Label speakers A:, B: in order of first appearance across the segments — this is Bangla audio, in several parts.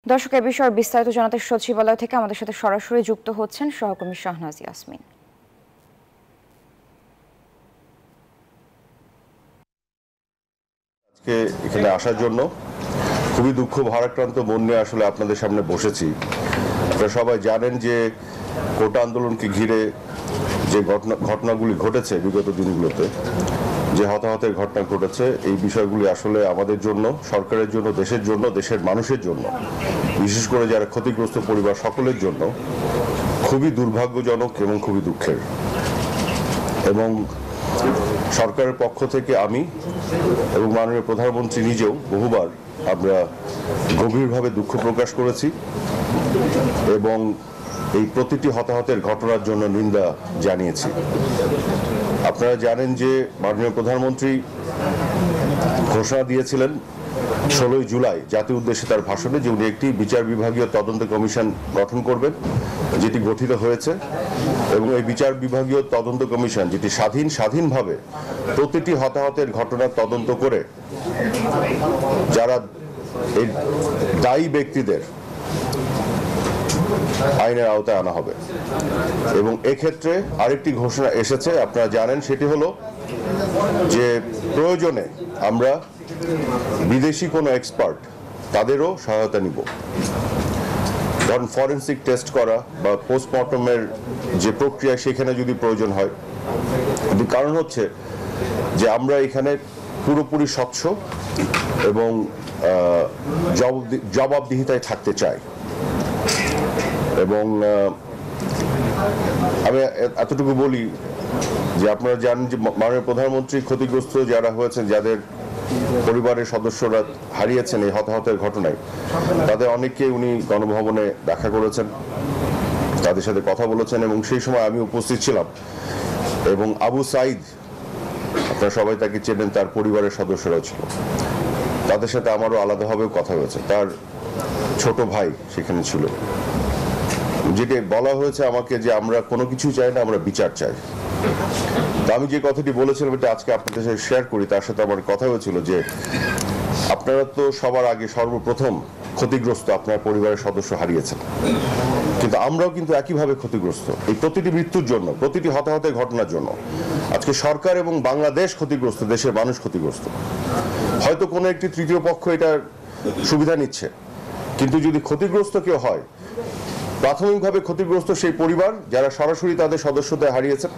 A: দর্শক, এ বিষয়ে বিস্তারিত জানাতে সচিবালয় থেকে আমাদের সাথে সরাসরি যুক্ত হচ্ছেন সহকর্মী শাহনাজ ইয়াসমিন।
B: আজকে এখানে আসার জন্য খুবই দুঃখ ভারাক্রান্ত মন নিয়ে আসলে আপনাদের সামনে বসেছি। আপনারা সবাই জানেন যে কোটা আন্দোলনকে ঘিরে যে ঘটনাগুলি ঘটেছে বিগত দিনগুলোতে, যে হতাহতের ঘটনা ঘটেছে, এই বিষয়গুলি আসলে আমাদের জন্য, সরকারের জন্য, দেশের জন্য, দেশের মানুষের জন্য, বিশেষ করে যারা ক্ষতিগ্রস্ত পরিবার সকলের জন্য খুবই দুর্ভাগ্যজনক এবং খুবই দুঃখের। এবং সরকারের পক্ষ থেকে আমি এবং মাননীয় প্রধানমন্ত্রী নিজেও বহুবার আমরা গভীরভাবে দুঃখ প্রকাশ করেছি এবং এই প্রতিটি হতাহতের ঘটনার জন্য নিন্দা জানিয়েছি। আপনারা জানেন যে মাননীয় প্রধানমন্ত্রী ঘোষণা দিয়েছিলেন 16 জুলাই জাতীয় উদ্দেশ্যে তার ভাষণে যে উনি একটি বিচার বিভাগীয় তদন্ত কমিশন গঠন করবেন, যেটি গঠিত হয়েছে। এবং এই বিচার বিভাগীয় তদন্ত কমিশন যেটি স্বাধীনভাবে প্রতিটি হতাহতের ঘটনার তদন্ত করে যারা এই দায়ী ব্যক্তিদের আইনের আওতায় আনা হবে। এবং এক্ষেত্রে আরেকটি ঘোষণা এসেছে, আপনারা জানেন, সেটি হলো যে প্রয়োজনে আমরা বিদেশি কোনো এক্সপার্ট তাদেরও সহায়তা নিব। ধরুন ফরেনসিক টেস্ট করা বা পোস্টমর্টমের যে প্রক্রিয়া, সেখানে যদি প্রয়োজন হয়। কারণ হচ্ছে যে আমরা এখানে পুরোপুরি স্বচ্ছ এবং জবাবদিহিতায় থাকতে চাই। এবং আমি এতটুকু বলি যে আপনারা জানেন যে মাননীয় প্রধানমন্ত্রী ক্ষতিগ্রস্ত যারা হয়েছেন, যাদের পরিবারের সদস্যরা হারিয়েছেন এই হতাহতের ঘটনায়, তাদের অনেককে উনি গণভবনে দেখা করেছেন, তাদের সাথে কথা বলেছেন। এবং সেই সময় আমি উপস্থিত ছিলাম। এবং আবু সাইদ, আপনারা সবাই তাকে চেনেন, তার পরিবারের সদস্যরাও ছিল, তাদের সাথে আমারও আলাদাভাবেও কথা হয়েছে। তার ছোট ভাই সেখানে ছিল। যেটা বলা হয়েছে আমাকে যে আমরা কোনো কিছু চাই না, আমরা বিচার চাই। তো আমি যে কথাটি বলেছিলাম এটা আজকে আপনাদের সাথে শেয়ার করি। তার সাথে আমার কথা হয়েছিল যে আপনারা তো সবার আগে সর্বপ্রথম ক্ষতিগ্রস্ত, আপনার পরিবারের সদস্য হারিয়েছেন, কিন্তু আমরাও কিন্তু একইভাবে ক্ষতিগ্রস্ত। এই প্রতিটি মৃত্যুর জন্য, প্রতিটি হতাহতের ঘটনার জন্য আজকে সরকার এবং বাংলাদেশ ক্ষতিগ্রস্ত, দেশের মানুষ ক্ষতিগ্রস্ত। হয়তো কোনো একটি তৃতীয় পক্ষ এটার সুবিধা নিচ্ছে, কিন্তু যদি ক্ষতিগ্রস্ত কেউ হয়, প্রাথমিকভাবে ক্ষতিগ্রস্ত সেই পরিবার যারা সরাসরি তাদের সদস্যদের হারিয়েছেন।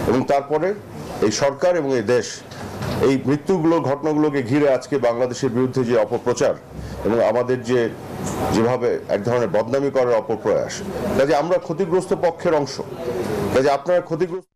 B: এবং তারপরে এই সরকার এবং এই দেশ এই ঘটনাগুলোকে ঘিরে আজকে বাংলাদেশের বিরুদ্ধে যে অপপ্রচার এবং আমাদের যেভাবে এক ধরনের বদনামি করার অপপ্রয়াস, কাজে আমরা ক্ষতিগ্রস্ত পক্ষের অংশ, কাজে আপনারা ক্ষতিগ্রস্ত